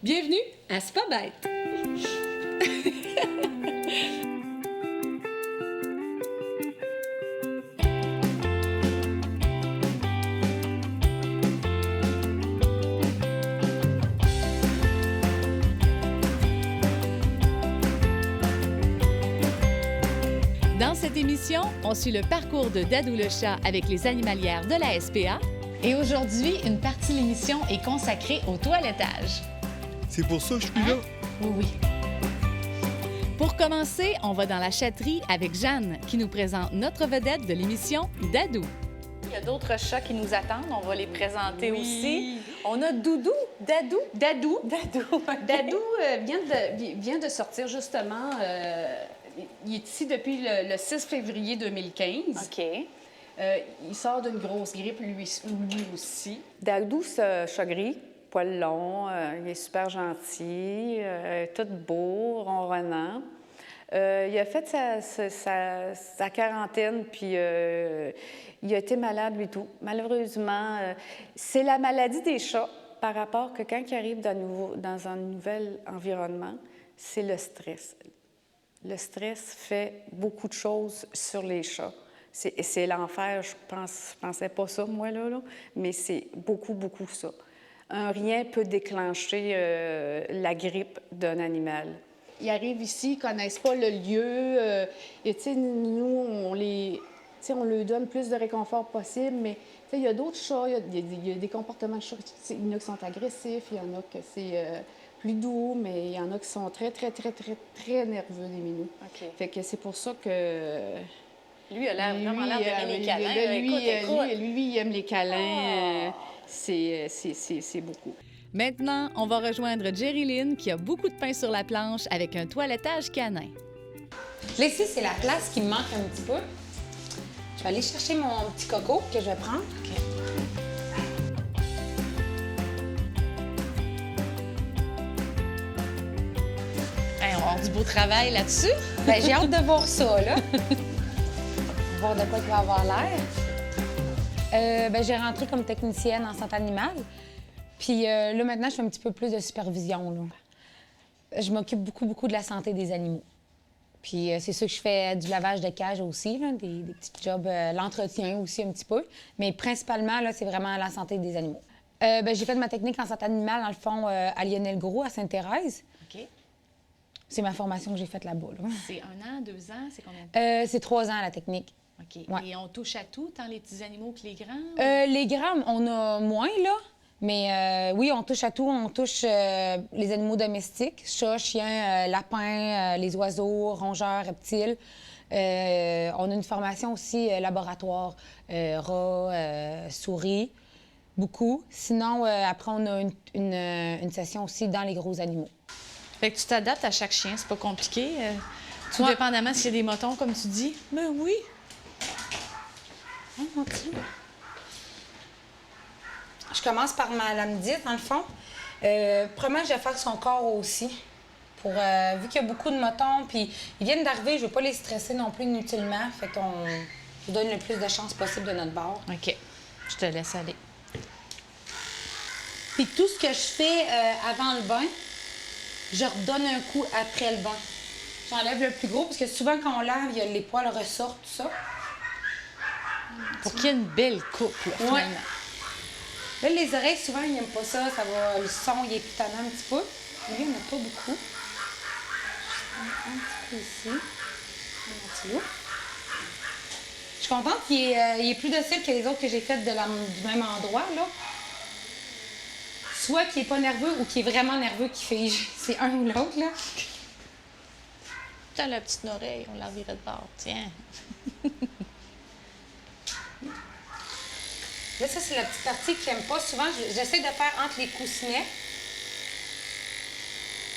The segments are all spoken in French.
Bienvenue à C'est pas bête! Dans cette émission, on suit le parcours de Dadou le chat avec les animalières de la SPA. Et aujourd'hui, une partie de l'émission est consacrée au toilettage. C'est pour ça que je suis là. Oui, oui. Pour commencer, on va dans la chatterie avec Jeanne, qui nous présente notre vedette de l'émission, Dadou. Il y a d'autres chats qui nous attendent. On va les présenter aussi. On a Doudou, Dadou. Dadou. Dadou. Dadou vient de sortir justement. Il est ici depuis le 6 février 2015. OK. Il sort d'une grosse grippe, lui aussi. Dadou, ce chat gris, poil long, il est super gentil, tout beau, ronronnant. Il a fait sa quarantaine, puis il a été malade, lui tout. Malheureusement, c'est la maladie des chats par rapport que quand ils arrivent dans un nouvel environnement, c'est le stress. Le stress fait beaucoup de choses sur les chats. C'est l'enfer, je pensais pas ça, moi, là, mais c'est beaucoup, beaucoup ça. Un rien peut déclencher la grippe d'un animal. Ils arrivent ici, ils connaissent pas le lieu. Et tu sais, nous, on leur donne plus de réconfort possible, mais il y a d'autres chats, il y a des comportements de chats. Il y en a qui sont agressifs, il y en a que c'est plus doux, mais il y en a qui sont très, très, très, très, très nerveux, des minous. OK. Fait que c'est pour ça que... Lui, il a l'air vraiment d'aimer les câlins. Lui, il aime les câlins. C'est beaucoup. Maintenant, on va rejoindre Jerry-Lynn, qui a beaucoup de pain sur la planche avec un toilettage canin. Là, ici, c'est la place qui me manque un petit peu. Je vais aller chercher mon petit coco que je vais prendre. Hey, on va avoir du beau travail là-dessus. Bien, j'ai hâte de voir ça, là. Voir de quoi il va avoir l'air. J'ai rentré comme technicienne en santé animale. Puis là, maintenant, je fais un petit peu plus de supervision, là. Je m'occupe beaucoup de la santé des animaux. Puis c'est sûr que je fais du lavage de cage aussi, là, des petits jobs, l'entretien aussi un petit peu. Mais principalement, là, c'est vraiment la santé des animaux. J'ai fait ma technique en santé animale, dans le fond, à Lionel Gros, à Sainte-Thérèse. OK. C'est ma formation que j'ai faite là-bas, là. C'est 1 an, 2 ans, c'est combien de temps? C'est 3 ans, la technique. OK. Ouais. Et on touche à tout, tant les petits animaux que les grands? Les grammes, on a moins, là. Mais oui, on touche à tout. On touche les animaux domestiques, chats, chiens, lapins, les oiseaux, rongeurs, reptiles. On a une formation aussi laboratoire, rats, souris, beaucoup. Sinon, après, on a une session aussi dans les gros animaux. Fait que tu t'adaptes à chaque chien, c'est pas compliqué. Tout Ouais. dépendamment s'il y a des motons, comme tu dis. Ben oui. Hein, mon petit? Je commence par ma lamedite, dans le fond. Premièrement, je vais faire son corps aussi. Pour, vu qu'il y a beaucoup de motons, puis ils viennent d'arriver, je ne veux pas les stresser non plus inutilement. Fait qu'on je donne le plus de chance possible de notre bord. OK. Je te laisse aller. Puis tout ce que je fais avant le bain, je redonne un coup après le bain. J'enlève le plus gros, parce que souvent, quand on lave, les poils ressortent, tout ça. Pour qu'il y ait une belle coupe, là, Ouais. finalement. Là, les oreilles, souvent, ils n'aiment pas ça. Le son, il est pitannant un petit peu. Mais lui, il n'y en a pas beaucoup. Un petit peu ici. Un petit loup. Je suis contente qu'il est plus docile que les autres que j'ai faites du même endroit, là. Soit qu'il n'est pas nerveux ou qu'il est vraiment nerveux qui fige. C'est un ou l'autre, là. T'as la petite oreille, on la revirait de bord. Tiens. Là, ça, c'est la petite partie qu'il n'aime pas. Souvent, j'essaie de faire entre les coussinets.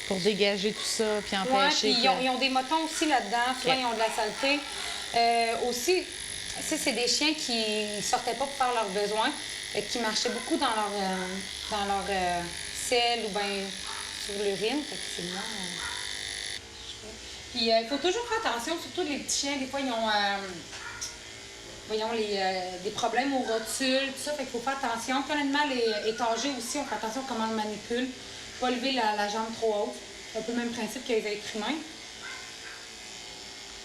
Pour dégager tout ça, puis Ouais, empêcher puis que... ils ont des motons aussi là-dedans. Souvent, ils ont de la saleté. Aussi, c'est des chiens qui ne sortaient pas pour faire leurs besoins, qui marchaient beaucoup dans leur selle ou bien sur l'urine. Fait que c'est moi. Puis il faut toujours faire attention, surtout les petits chiens. Des fois, ils ont des problèmes aux rotules, tout ça. Fait qu'il faut faire attention. Quand l'animal est âgé aussi, on fait attention à comment on le manipule. pas lever la jambe trop haute. C'est un peu le même principe que les êtres humains.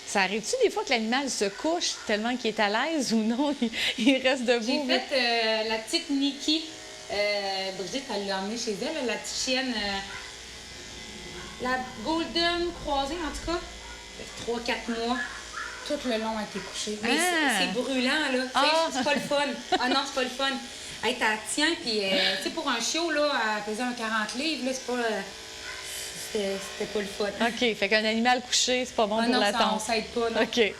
Ça arrive-tu des fois que l'animal se couche tellement qu'il est à l'aise ou non, il reste debout? J'ai fait la petite Nikki. Brigitte, elle l'a emmenée chez elle, la petite chienne. La Golden croisée, en tout cas. 3-4 mois. Tout le long, elle était couchée. Mais c'est brûlant, là. C'est pas le fun. Ah non, c'est pas le fun. Hey, t'as tient, puis, tu sais, pour un chiot, là, elle pesait un 40 livres, là, c'est pas. C'était pas le fun. OK, fait qu'un animal couché, c'est pas bon pour non, la ça, tente. on s'aide pas, non. OK.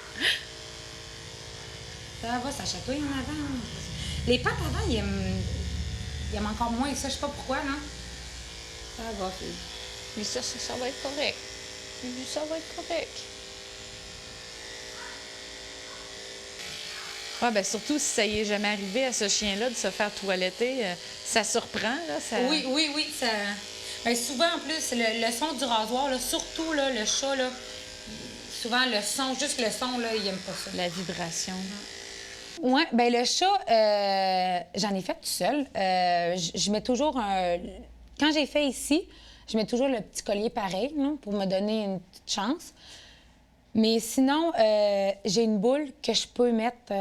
Ça va, ça chatouille en avant. Les pattes avant, ils aiment encore moins ça, je sais pas pourquoi, non? Ça va, fille. Mais ça va être correct. Ça va être correct. Ouais, ben surtout si ça y est jamais arrivé à ce chien-là de se faire toiletter, ça surprend, là. Ça... Oui, ça... Bien, souvent, en plus, le son du rasoir, là, surtout là, le chat, là, souvent, le son, juste le son, là, il aime pas ça. La vibration. Oui, bien, le chat, j'en ai fait tout seul. Je mets toujours un... Quand j'ai fait ici, je mets toujours le petit collier pareil, là, pour me donner une petite chance. Mais sinon, j'ai une boule que je peux mettre...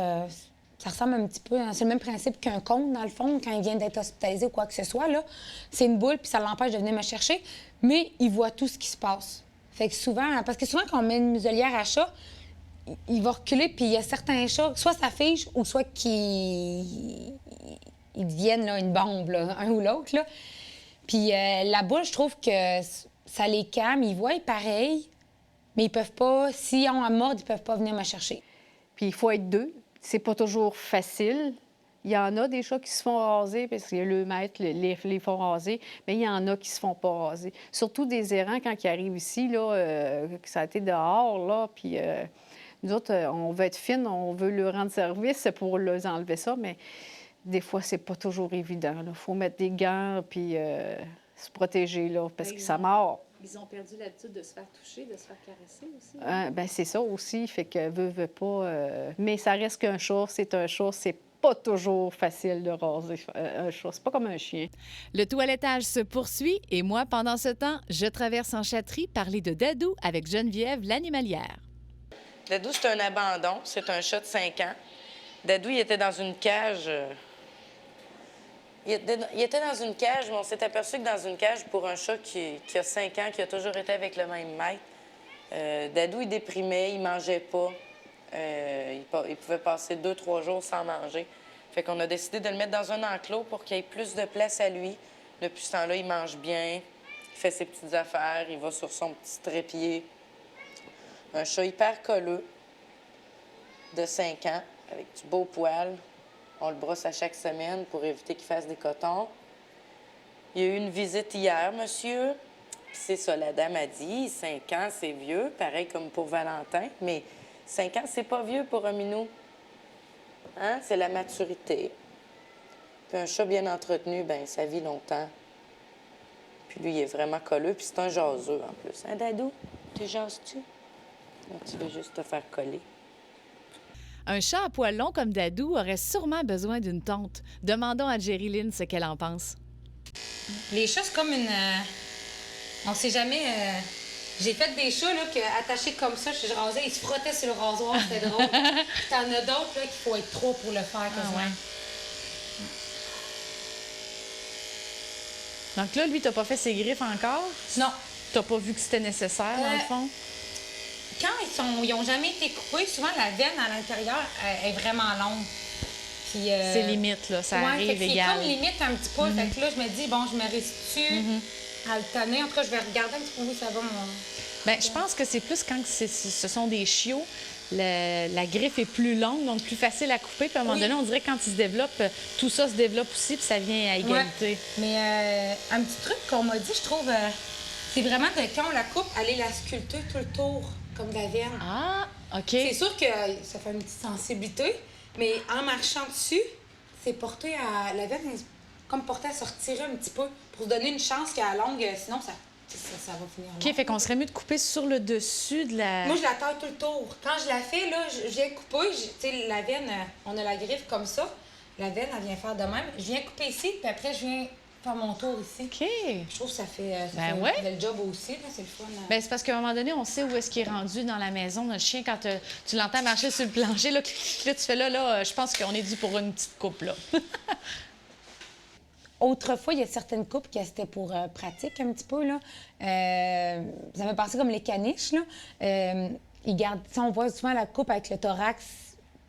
ça ressemble un petit peu... C'est le même principe qu'un cône, dans le fond, quand il vient d'être hospitalisé ou quoi que ce soit, là. C'est une boule, puis ça l'empêche de venir me chercher. Mais il voit tout ce qui se passe. Fait que souvent... Parce que souvent, quand on met une muselière à chat, il va reculer, puis il y a certains chats, soit ça fige, ou soit qu'ils deviennent là, une bombe, là, un ou l'autre, là. Puis la boule, je trouve que ça les calme. Ils voient pareil, mais ils peuvent pas... S'ils ont à mordre, ils peuvent pas venir me chercher. Puis il faut être deux. C'est pas toujours facile. Il y en a des chats qui se font raser parce que le maître les font raser, mais il y en a qui se font pas raser. Surtout des errants quand ils arrivent ici, là, que ça a été dehors, là, puis nous autres, on veut être fine, on veut leur rendre service pour leur enlever ça, mais des fois, c'est pas toujours évident. Il faut mettre des gants puis se protéger, là, parce que ça mord. Ils ont perdu l'habitude de se faire toucher, de se faire caresser aussi. Bien, c'est ça aussi, fait que veut pas... mais ça reste qu'un chat, c'est pas toujours facile de raser un chat. C'est pas comme un chien. Le toilettage se poursuit et moi, pendant ce temps, je traverse en Chatterie parler de Dadou avec Geneviève, l'animalière. Dadou, c'est un abandon. C'est un chat de 5 ans. Dadou, il était dans une cage... Il était dans une cage, mais on s'est aperçu que dans une cage, pour un chat qui a 5 ans, qui a toujours été avec le même maître, Dadou, il déprimait, il mangeait pas. Il pouvait passer 2-3 jours sans manger. Fait qu'on a décidé de le mettre dans un enclos pour qu'il ait plus de place à lui. Depuis ce temps-là, il mange bien, il fait ses petites affaires, il va sur son petit trépied. Un chat hyper colleux, de 5 ans, avec du beau poil. On le brosse à chaque semaine pour éviter qu'il fasse des cotons. Il y a eu une visite hier, monsieur. Puis c'est ça, la dame a dit, 5 ans, c'est vieux, pareil comme pour Valentin, mais 5 ans, c'est pas vieux pour un minou. Hein? C'est la maturité. Puis un chat bien entretenu, bien, ça vit longtemps. Puis lui, il est vraiment colleux, puis c'est un jaseux en plus. Hein, Dadou? Tu jases-tu? Ou tu veux juste te faire coller? Un chat à poils longs comme Dadou aurait sûrement besoin d'une tonte. Demandons à Jerry-Lynn ce qu'elle en pense. Les chats, c'est comme une... On sait jamais... J'ai fait des chats, là, attachés comme ça, je rasais, ils se frottaient sur le rasoir, c'était drôle. Puis t'en as d'autres, là, qu'il faut être 3 pour le faire, quasiment. ouais. Donc là, lui, t'as pas fait ses griffes encore? Non. T'as pas vu que c'était nécessaire, dans le fond? Quand ils n'ont jamais été coupés, souvent la veine à l'intérieur est vraiment longue. Puis, C'est limite, là, ça arrive fait que égal. c'est comme limite un petit peu. Fait que là, je me dis, bon, je me risque-tu à le tanner? En tout cas, je vais regarder un petit peu où ça va. Bien, je pense que c'est plus quand ce sont des chiots, la griffe est plus longue, donc plus facile à couper. Puis à un moment donné, on dirait que quand ils se développent, tout ça se développe aussi, puis ça vient à égalité. Ouais. Mais un petit truc qu'on m'a dit, je trouve, c'est vraiment de quand on la coupe, aller la sculpter tout le tour, comme de la veine. Ah, OK. C'est sûr que ça fait une petite sensibilité, mais en marchant dessus, c'est porté à... La veine est comme portée à se retirer un petit peu pour se donner une chance qu'à la longue, sinon ça va finir long. OK, fait qu'on serait mieux de couper sur le dessus de la... Moi, je la taille tout le tour. Quand je la fais, là, je viens couper, tu sais, la veine, on a la griffe comme ça. La veine, elle vient faire de même. Je viens couper ici, puis après, je viens faire mon tour ici. OK. Je trouve que ça fait, Ben ouais. le job aussi, là, c'est le fun. Bien, c'est parce qu'à un moment donné, on sait où est-ce qu'il est rendu dans la maison, notre chien, quand tu l'entends marcher sur le plancher, là, là tu fais là, je pense qu'on est dû pour une petite coupe, là. Autrefois, il y a certaines coupes qui c'était pour pratique un petit peu, là. Ça me passé comme les caniches, là. Ils gardent, on voit souvent la coupe avec le thorax,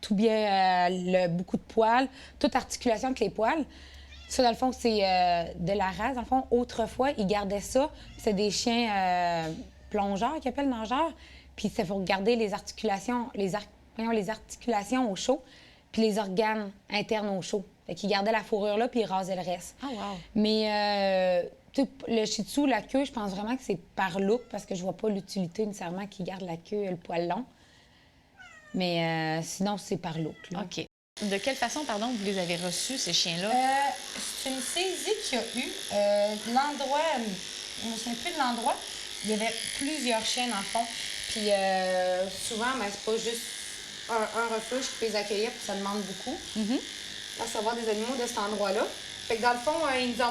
tout bien, beaucoup de poils, toute articulation avec les poils. Ça, dans le fond, c'est de la race. Dans le fond, autrefois, ils gardaient ça. C'est des chiens plongeurs, qu'ils appellent nageurs. Puis c'est pour garder les articulations, les articulations au chaud, puis les organes internes au chaud. Fait qu'ils gardaient la fourrure là, puis ils rasaient le reste. Ah, wow. Mais le Shih Tzu, la queue, je pense vraiment que c'est par look, parce que je vois pas l'utilité nécessairement qu'ils gardent la queue et le poil long. Mais sinon, c'est par look, là. OK. De quelle façon, pardon, vous les avez reçus, ces chiens-là? C'est une saisie qu'il y a eu. L'endroit, je me souviens plus de l'endroit, il y avait plusieurs chiens dans le fond. Puis souvent, ben, c'est pas juste un refuge qui peut les accueillir, puis ça demande beaucoup. Recevoir des animaux de cet endroit-là. Fait que dans le fond, ils ont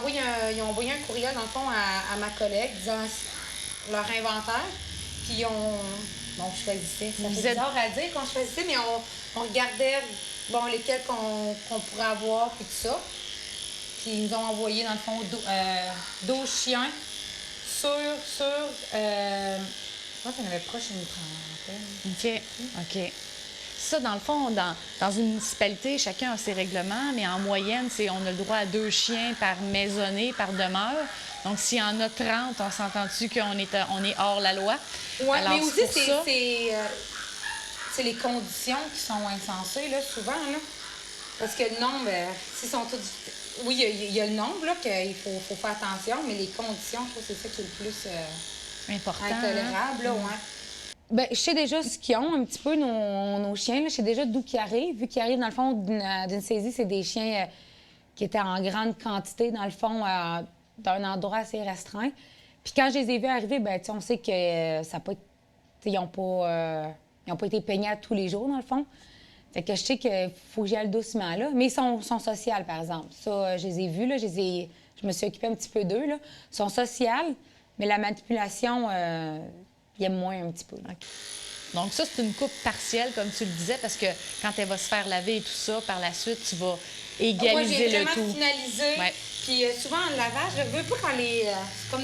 envoyé un courriel, dans le fond, à ma collègue, disant leur inventaire. Puis bon, je choisissais. Ça fait bizarre à dire qu'on choisissait, mais on regardait, bon, lesquels qu'on pourrait avoir, puis tout ça. Puis ils nous ont envoyé, dans le fond, 12 chiens sur je pense qu'il y en avait proche une trentaine. OK. OK. Ça, dans le fond, dans une municipalité, chacun a ses règlements, mais en moyenne, on a le droit à 2 chiens par maisonnée, par demeure. Donc, s'il y en a 30, on s'entend-tu qu'on est hors la loi? Oui, mais aussi, pour c'est les conditions qui sont insensées, là, souvent, là. Parce que le nombre, s'ils sont tous... Oui, il y a le nombre, là, qu'il faut faire attention, mais les conditions, je trouve que c'est ça qui est le plus important, intolérable, là, ouais. Bien, je sais déjà ce qu'ils ont, un petit peu, nos chiens, là. Je sais déjà d'où ils arrivent. Vu qu'ils arrivent, dans le fond, d'une saisie, c'est des chiens qui étaient en grande quantité, dans le fond, d'un endroit assez restreint. Puis quand je les ai vus arriver, bien, on sait que ça n'a pas... Ils n'ont pas été peignés à tous les jours, dans le fond. Fait que je sais qu'il faut que j'y aille doucement, là. Mais ils sont sociaux, par exemple. Ça, je les ai vus, là. Je me suis occupée un petit peu d'eux, là. Ils sont sociaux, mais la manipulation, ils aiment moins un petit peu. OK. Donc ça, c'est une coupe partielle, comme tu le disais, parce que quand elle va se faire laver et tout ça, par la suite, tu vas égaliser le tout. Moi, j'ai vraiment finalisé. Ouais. Puis souvent, en lavage, je veux pas quand c'est comme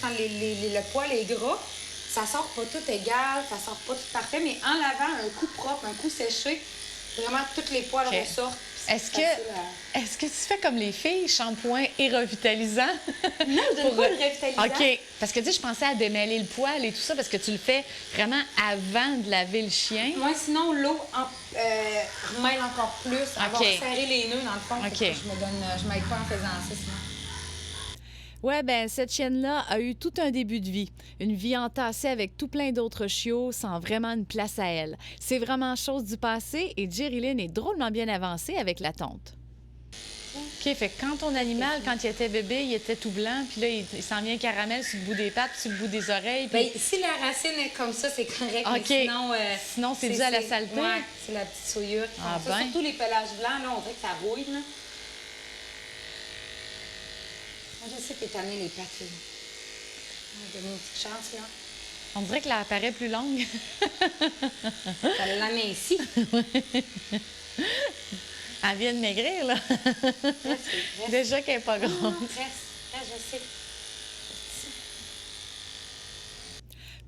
quand le poil est gras, ça sort pas tout égal, ça sort pas tout parfait, mais en lavant, un coup propre, un coup séché, vraiment, tous les poils ressortent. Est-ce que tu fais comme les filles, shampoing et revitalisant? Non, je donne pas le revitalisant. OK. Parce que, tu sais, je pensais à démêler le poil et tout ça, parce que tu le fais vraiment avant de laver le chien. Moi, sinon, l'eau remêle encore plus. Elle va serrer les nœuds, dans le fond. OK. Je m'aide pas en faisant ça, sinon. Ouais, ben cette chienne-là a eu tout un début de vie. Une vie entassée avec tout plein d'autres chiots sans vraiment une place à elle. C'est vraiment chose du passé et Jerry Lynn est drôlement bien avancée avec la tonte. OK, fait que quand ton animal, quand il était bébé, il était tout blanc, puis là, il s'en vient caramel sur le bout des pattes, sur le bout des oreilles. Puis... Bien, si la racine est comme ça, c'est correct. OK. Mais sinon, c'est dû à la saleté? Oui, c'est la petite souillure qui font ça. Ben. Surtout les pelages blancs, là, on dirait que ça rouille, là. Moi, je sais que t'es tanné les pattes, là. On va donner une petite chance, là. On dirait que la paraît plus longue. Ça l'amincit. Elle vient de maigrir, là. Reste. Déjà qu'elle n'est pas grande. Non, reste, je sais.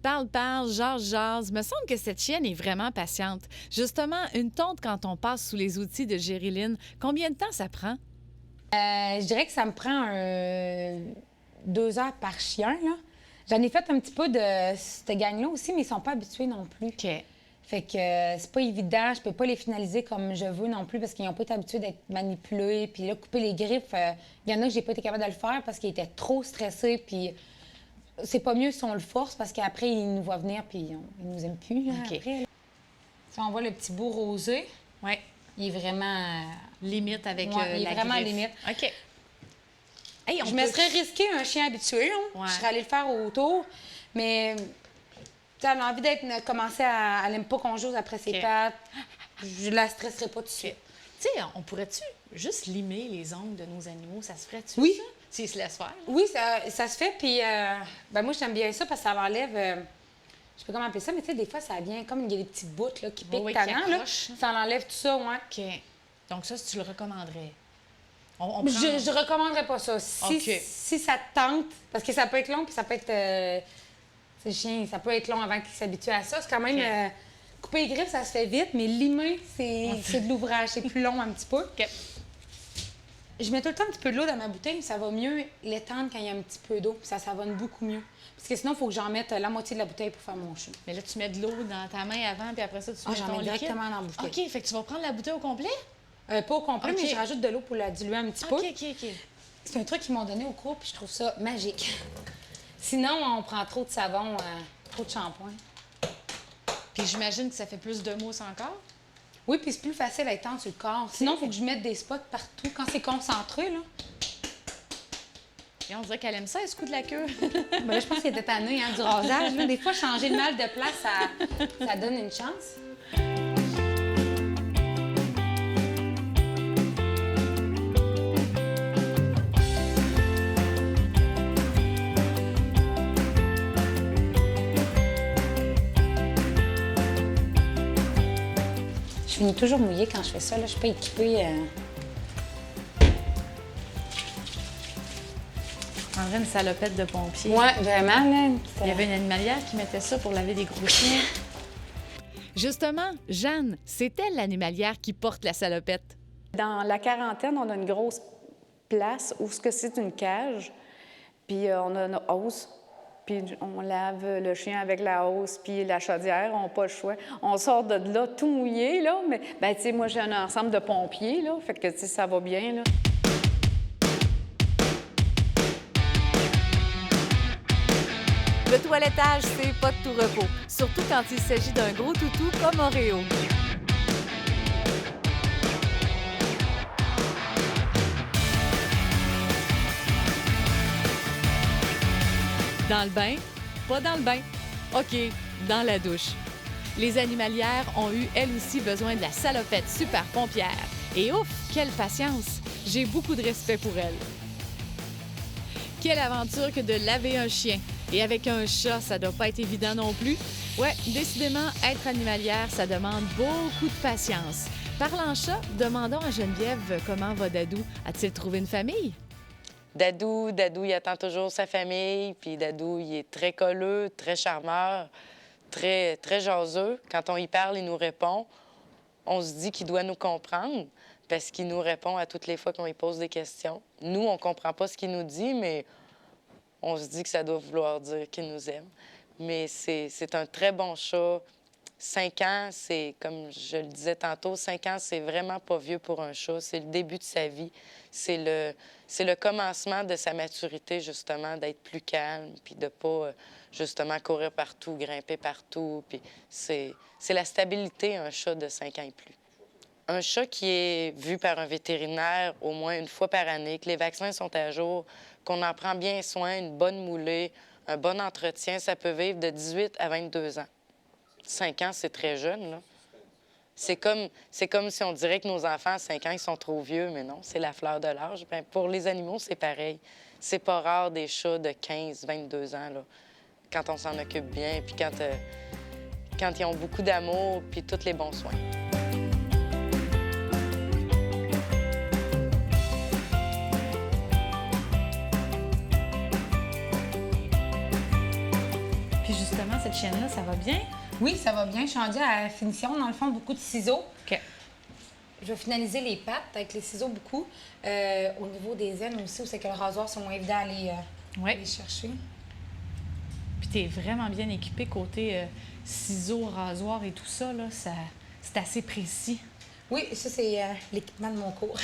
Parle, jase. Me semble que cette chienne est vraiment patiente. Justement, une tonte quand on passe sous les outils de Jerry Lynn, combien de temps ça prend? Je dirais que ça me prend 2 heures par chien, là. J'en ai fait un petit peu de cette gang-là aussi, mais ils sont pas habitués non plus. OK. Fait que c'est pas évident. Je peux pas les finaliser comme je veux non plus parce qu'ils n'ont pas été habitués d'être manipulés. Puis là, couper les griffes, il y en a que j'ai pas été capable de le faire parce qu'ils étaient trop stressés. Puis c'est pas mieux si on le force parce qu'après, ils nous voient venir puis ils nous aiment plus. Là, OK. après, là. Si on voit le petit bout rosé, Oui. il est vraiment... Limite avec il est la vraiment griffe. limite. OK. Hey, Je me serais risqué un chien habitué. Hein? Ouais. Je serais allée le faire autour. Mais elle a envie d'être commencer à... Elle n'aime pas qu'on joue après ses OK. pattes. Je la stresserai pas tout de suite. Tu sais, on pourrait-tu juste limer les ongles de nos animaux? Ça se ferait-tu, Oui. ça? S'il se laisse faire. Oui, ça se fait. Puis, ben moi, j'aime bien ça parce que ça l'enlève. Je sais pas comment appeler ça, mais tu sais, des fois, ça vient comme il y a des petites bouts là, qui piquent Oui, qui tannant, là. accrochent. Ça l'enlève tout ça, ouais. OK. Donc ça, tu le recommanderais? On Mais prend- je recommanderais pas ça. Si ça te tente, parce que ça peut être long, puis ça peut être. C'est chiant, ça peut être long avant qu'il s'habitue à ça. C'est quand même. OK. Couper les griffes, ça se fait vite, mais limer, c'est de l'ouvrage. C'est plus long un petit peu. OK. Je mets tout le temps un petit peu de l'eau dans ma bouteille, mais ça va mieux l'étendre quand il y a un petit peu d'eau. Puis ça savonne beaucoup mieux. Parce que sinon, il faut que j'en mette la moitié de la bouteille pour faire mon chou. Mais là, tu mets de l'eau dans ta main avant, puis après ça, tu mets J'en ton mets liquide? directement dans la bouteille. OK, fait que tu vas prendre la bouteille au complet? Pas au complet, OK. mais je rajoute de l'eau pour la diluer un petit peu. OK. C'est un truc qu'ils m'ont donné au cours, puis je trouve ça magique. Sinon, on prend trop de savon, trop de shampoing. Puis j'imagine que ça fait plus de mousse encore? Oui, puis c'est plus facile à étendre sur le corps. Sinon, il faut que je mette des spots partout. Quand c'est concentré, là. Et on dirait qu'elle aime ça, ce coup de la queue. Ben là, je pense qu'elle était tannée, hein, du rasage. Là. Des fois, changer le mal de place, ça donne une chance. Je finis toujours mouillée quand je fais ça. Là. Je suis pas équipée. Prendrais une salopette de pompier. Ouais, vraiment, là. Il y avait une animalière qui mettait ça pour laver des gros chiens. Justement, Jeanne, c'est elle l'animalière qui porte la salopette. Dans la quarantaine, on a une grosse place où ce que c'est une cage, puis on a une hausse, puis on lave le chien avec la hausse, puis la chaudière, on n'a pas le choix. On sort de là tout mouillé, là, mais ben tu sais, moi j'ai un ensemble de pompiers, là, fait que tu sais, ça va bien, là. Le toilettage, c'est pas de tout repos, surtout quand il s'agit d'un gros toutou comme Oreo. Dans le bain? Pas dans le bain. OK, dans la douche. Les animalières ont eu, elles aussi, besoin de la salopette super pompière. Et ouf, quelle patience! J'ai beaucoup de respect pour elles. Quelle aventure que de laver un chien. Et avec un chat, ça doit pas être évident non plus. Ouais, décidément, être animalière, ça demande beaucoup de patience. Parlant chat, demandons à Geneviève comment va Dadou. A-t-il trouvé une famille? Dadou, il attend toujours sa famille. Puis Dadou, il est très colleux, très charmeur, très jaseux. Quand on y parle, il nous répond. On se dit qu'il doit nous comprendre parce qu'il nous répond à toutes les fois qu'on lui pose des questions. Nous, on comprend pas ce qu'il nous dit, mais on se dit que ça doit vouloir dire qu'il nous aime. Mais c'est un très bon chat. 5 ans, c'est, comme je le disais tantôt, 5 ans, c'est vraiment pas vieux pour un chat. C'est le début de sa vie. C'est le commencement de sa maturité, justement, d'être plus calme, puis de pas, justement, courir partout, grimper partout. Puis c'est la stabilité, un chat de 5 ans et plus. Un chat qui est vu par un vétérinaire au moins une fois par année, que les vaccins sont à jour, qu'on en prend bien soin, une bonne moulée, un bon entretien, ça peut vivre de 18 à 22 ans. 5 ans, c'est très jeune, là. C'est comme si on dirait que nos enfants à 5 ans, ils sont trop vieux, mais non, c'est la fleur de l'âge. Bien, pour les animaux, c'est pareil. C'est pas rare des chats de 15, 22 ans, là, quand on s'en occupe bien, puis quand ils ont beaucoup d'amour, puis tous les bons soins. Puis justement, cette chienne-là, ça va bien? Oui, ça va bien. Je suis rendue à la finition. Dans le fond, beaucoup de ciseaux. OK. Je vais finaliser les pattes avec les ciseaux beaucoup. Au niveau des ailes aussi, où c'est que le rasoir, c'est moins évident à aller chercher. Puis t'es vraiment bien équipée côté ciseaux, rasoir et tout ça, là. C'est assez précis. Oui, ça, c'est l'équipement de mon cours.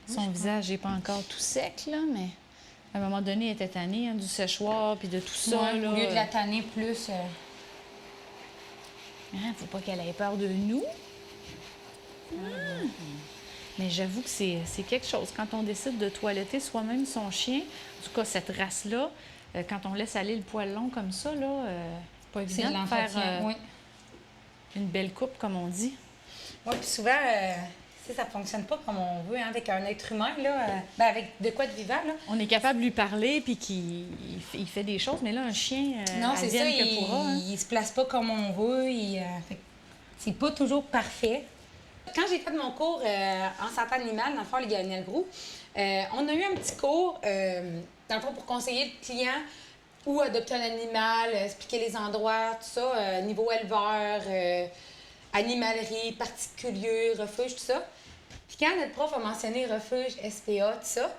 Son visage n'est pas encore tout sec, là, mais à un moment donné, elle était tannée, hein, du séchoir puis de tout ça, Ouais, là. au lieu de la tanner plus... Faut pas qu'elle ait peur de nous. Mais j'avoue que c'est quelque chose. Quand on décide de toiletter soi-même son chien, en tout cas cette race-là, quand on laisse aller le poil long comme ça, là, c'est pas C'est évident de faire l'entretien, oui. une belle coupe, comme on dit. Oui, puis souvent, Ça fonctionne pas comme on veut, hein, avec un être humain, là, avec de quoi de vivant, là. On est capable de lui parler puis qu'il fait des choses, mais là, un chien, Non, c'est ça, advienne que pourra. Hein. il se place pas comme on veut, fait que c'est pas toujours parfait. Quand j'ai fait mon cours en santé animale, dans le fond, les Lionel Groux, on a eu un petit cours, dans le fond, pour conseiller le client où adopter un animal, expliquer les endroits, tout ça, niveau éleveur, animalerie, particulier, refuge, tout ça. Puis quand notre prof a mentionné refuge, SPA, tout ça,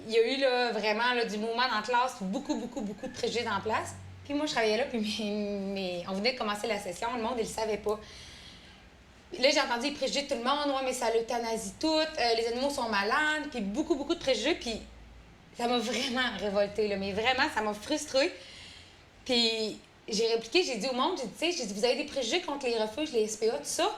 il y a eu là, vraiment là, du mouvement dans la classe, beaucoup de préjugés en place. Puis moi, je travaillais là, puis on venait de commencer la session, le monde, il le savait pas. Là, j'ai entendu les préjugés de tout le monde. Ouais, mais ça l'euthanasie tout, les animaux sont malades, puis beaucoup de préjugés. Puis ça m'a vraiment révoltée, là. Mais vraiment, ça m'a frustrée. Puis j'ai répliqué, j'ai dit au monde, j'ai dit, vous avez des préjugés contre les refuges, les SPA, tout ça.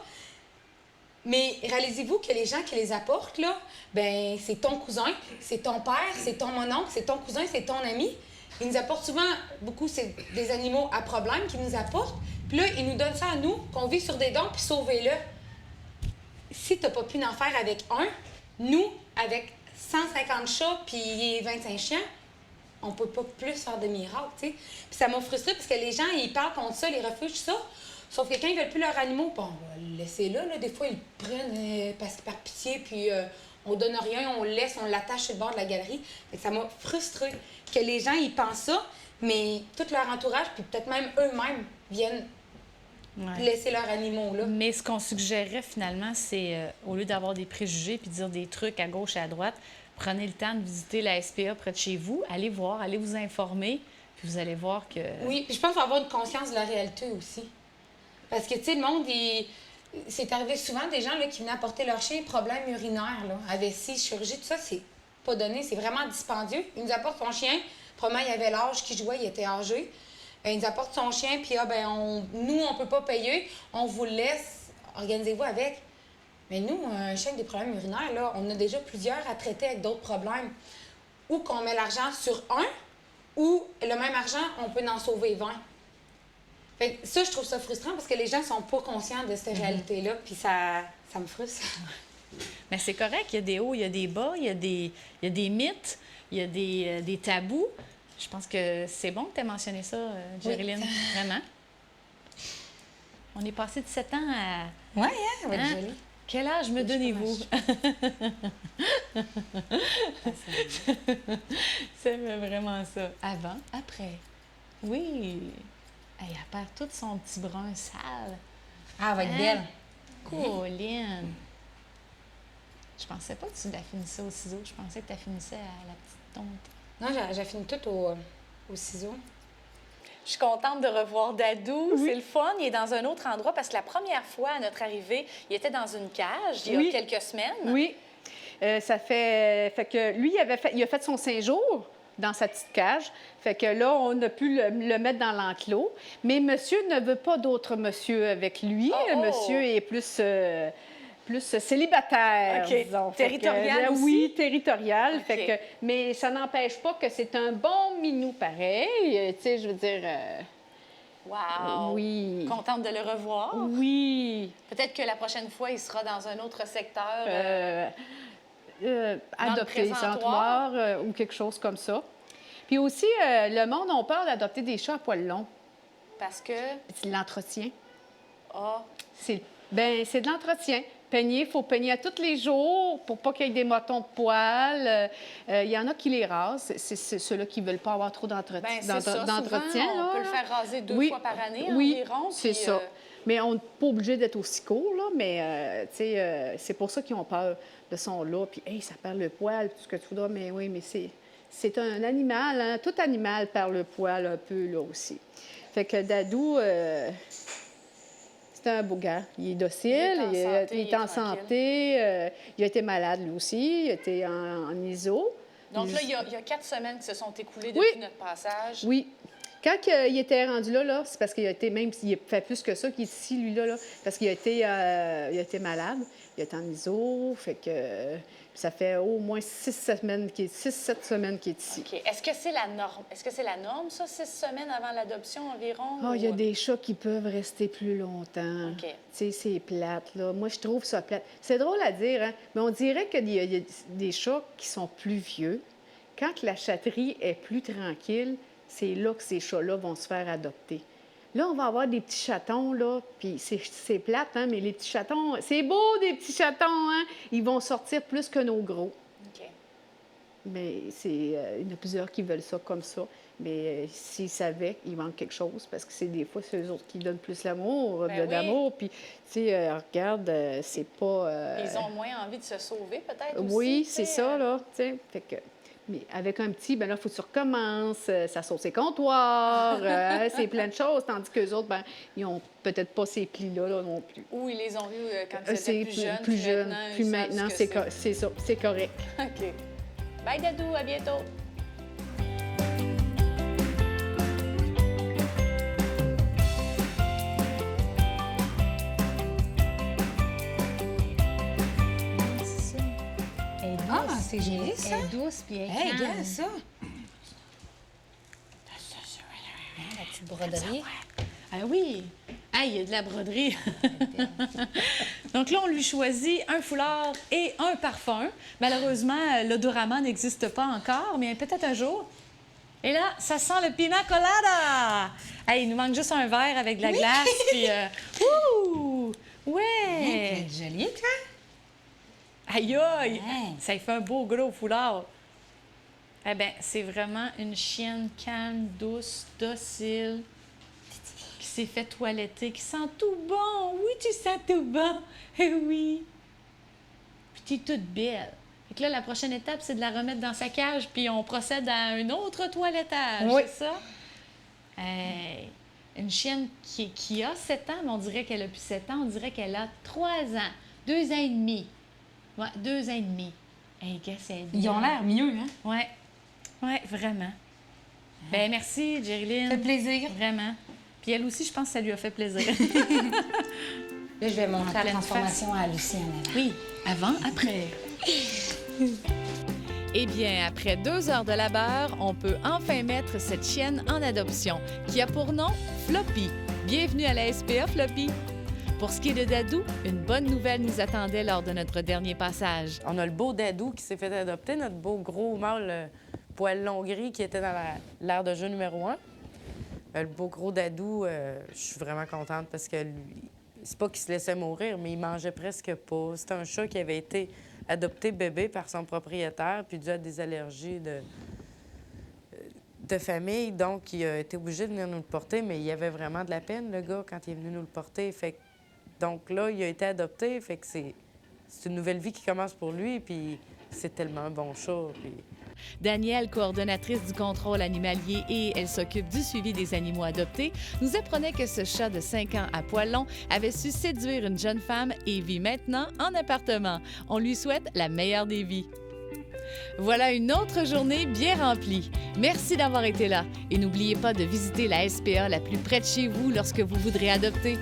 Mais réalisez-vous que les gens qui les apportent, là, ben c'est ton cousin, c'est ton père, c'est ton mononcle, c'est ton cousin, c'est ton ami. Ils nous apportent souvent beaucoup, c'est des animaux à problème qu'ils nous apportent. Puis là, ils nous donnent ça à nous, qu'on vit sur des dons, puis sauvez-le. Si t'as pas pu en faire avec un, nous, avec 150 chats puis 25 chiens, on peut pas plus faire de miracles, tu sais. Puis ça m'a frustrée parce que les gens, ils parlent contre ça, les refuges, ça. Sauf que quand ils veulent plus leurs animaux, bon, on va le laisser là. Des fois, ils le prennent par pitié, puis on donne rien, on le laisse, on l'attache sur le bord de la galerie. Fait que ça m'a frustrée que les gens, ils pensent ça, mais tout leur entourage, puis peut-être même eux-mêmes, viennent laisser leurs animaux là. Mais ce qu'on suggérerait finalement, c'est au lieu d'avoir des préjugés puis de dire des trucs à gauche et à droite, prenez le temps de visiter la SPA près de chez vous, allez voir, allez vous informer, puis vous allez voir que... Oui, puis je pense qu'il faut avoir une conscience de la réalité aussi. Parce que, tu sais, le monde, c'est arrivé souvent des gens là, qui venaient apporter leur chien problème urinaire, là, AVC, chirurgie, tout ça, c'est pas donné, c'est vraiment dispendieux. Il nous apporte son chien, probablement il avait l'âge qu'il jouait, il était âgé. Il nous apporte son chien, puis nous, on peut pas payer, on vous le laisse, organisez-vous avec. Mais nous, un chien avec des problèmes urinaires, là, on a déjà plusieurs à traiter avec d'autres problèmes. Ou qu'on met l'argent sur un, ou le même argent, on peut en sauver 20. Fait que ça, je trouve ça frustrant parce que les gens sont pas conscients de cette réalité-là, puis ça me frustre. Mais c'est correct, il y a des hauts, il y a des bas, il y a des mythes, il y a des tabous. Je pense que c'est bon que tu aies mentionné ça, Jériline, vraiment. On est passé de 7 ans à... Oui, hein, va être joli. Quel âge me donnez-vous? C'est vraiment ça. Avant, après. Oui. Elle perd tout son petit brun sale. Ah, elle va être belle. Colline. Je pensais pas que tu la finissais au ciseau. Je pensais que tu la finissais à la petite tonte. Non, j'ai fini tout au ciseau. Je suis contente de revoir Dadou. Oui. C'est le fun. Il est dans un autre endroit parce que la première fois à notre arrivée, il était dans une cage il y a quelques semaines. Oui. Ça fait que lui, il a fait son 5 jours dans sa petite cage. Fait que là, on a pu le mettre dans l'enclos. Mais monsieur ne veut pas d'autres monsieur avec lui. Monsieur est plus célibataire, OK. disons. Territorial aussi? Oui, territorial. OK. Fait que, mais ça n'empêche pas que c'est un bon minou pareil. Tu sais, je veux dire... Wow! Oui. Contente de le revoir. Oui. Peut-être que la prochaine fois, il sera dans un autre secteur. Adopter des présentoir. sentoirs ou quelque chose comme ça. Puis aussi, le monde a peur d'adopter des chats à poils longs. Parce que... C'est de l'entretien. Ah, C'est de l'entretien. Peigner, il faut peigner à tous les jours pour pas qu'il y ait des motons de poils. Il y en a qui les rasent. C'est ceux-là qui ne veulent pas avoir trop d'entretien. ben, c'est ça. Souvent, on peut le faire raser 2 fois par année environ. C'est puis, ça. Mais on n'est pas obligé d'être aussi court, là. Mais, tu sais, c'est pour ça qu'ils ont peur de son là. Puis, hey, ça perd le poil, tout ce que tu voudras. Mais oui, mais c'est un animal, hein. Tout animal perd le poil un peu, là, aussi. Fait que Dadou... c'est un beau gars. Il est docile, il est en santé. Il a été malade, lui aussi. Il a été en ISO. Donc là, il y a 4 semaines qui se sont écoulées depuis notre passage. Oui. Quand il était rendu là, c'est parce qu'il a été, même s'il fait plus que ça qu'il est ici, lui, là, parce qu'il a été malade. Il a été en ISO, fait que ça fait au moins 6-7 semaines qu'il est ici. OK. Est-ce que c'est la norme? Est-ce que c'est la norme, ça, 6 semaines avant l'adoption environ? Ah, il y a des chats qui peuvent rester plus longtemps. OK. Tu sais, c'est plate, là. Moi, je trouve ça plate. C'est drôle à dire, hein, mais on dirait qu'il y a des chats qui sont plus vieux. Quand la chatterie est plus tranquille, c'est là que ces chats-là vont se faire adopter. Là, on va avoir des petits chatons, là, puis c'est plate, hein, mais les petits chatons, c'est beau, des petits chatons, hein? Ils vont sortir plus que nos gros. OK. Mais il y en a plusieurs qui veulent ça comme ça. Mais s'ils savaient, il manque quelque chose, parce que c'est des fois, c'est eux autres qui donnent plus l'amour, Ben oui. d'amour. Puis, tu sais, regarde, c'est pas... Ils ont moins envie de se sauver, peut-être aussi. Oui, tu c'est sais, ça, là, tu sais. Fait que... Mais avec un petit, ben là, il faut que tu recommences, ça saute ses comptoirs, c'est plein de choses. Tandis qu'eux autres, ben ils n'ont peut-être pas ces plis-là là, non plus. Ou ils les ont vus quand ils C'est étaient plus jeunes. plus jeune. Puis ils savent maintenant, ce que c'est ça, c'est correct. OK. Bye, Dadou. À bientôt. C'est ça. Elle est douce. Ah, c'est joli, ça. Elle est douce, puis elle est Hey, calme. regarde ça. La petite broderie. Ah oui! Ah, il y a de la broderie. Donc là, on lui choisit un foulard et un parfum. Malheureusement, l'odorama n'existe pas encore, mais peut-être un jour. Et là, ça sent le pina colada! Hey, il nous manque juste un verre avec de la glace, puis... ouh! Ouais! C'est joli, toi. Aïe, aïe! Ouais. Ça lui fait un beau gros foulard. Eh bien, c'est vraiment une chienne calme, douce, docile, qui s'est fait toiletter, qui sent tout bon. Oui, tu sens tout bon. Eh oui. Puis tu es toute belle. Fait que là, la prochaine étape, c'est de la remettre dans sa cage, puis on procède à un autre toilettage, Oui. c'est ça? Hey, une chienne qui a 7 ans, mais on dirait qu'elle a plus 7 ans, on dirait qu'elle a 3 ans, 2 ans et demi. Ouais, 2 ans et demi. Hey, gars, c'est Ils ont l'air mieux, hein? Ouais. Ouais, vraiment. Ben merci, Jéréline. Ça fait plaisir. Vraiment. Puis elle aussi, je pense que ça lui a fait plaisir. Là, je vais montrer la pleine transformation à Lucie en avant. Oui, avant, après. Eh bien, après 2 heures de labeur, on peut enfin mettre cette chienne en adoption, qui a pour nom Floppy. Bienvenue à la SPA, Floppy. Pour ce qui est de Dadou, une bonne nouvelle nous attendait lors de notre dernier passage. On a le beau Dadou qui s'est fait adopter, notre beau gros mâle poil long gris qui était dans l'aire de jeu numéro 1. Le beau gros Dadou, je suis vraiment contente parce que lui, c'est pas qu'il se laissait mourir, mais il mangeait presque pas. C'était un chat qui avait été adopté bébé par son propriétaire, puis dû à des allergies de famille, donc il a été obligé de venir nous le porter, mais il avait vraiment de la peine, le gars, quand il est venu nous le porter. Fait que, donc là, il a été adopté, fait que c'est une nouvelle vie qui commence pour lui, puis c'est tellement un bon chat. Puis... Danielle, coordonnatrice du contrôle animalier et elle s'occupe du suivi des animaux adoptés, nous apprenait que ce chat de 5 ans à poil long avait su séduire une jeune femme et vit maintenant en appartement. On lui souhaite la meilleure des vies. Voilà une autre journée bien remplie. Merci d'avoir été là et n'oubliez pas de visiter la SPA la plus près de chez vous lorsque vous voudrez adopter.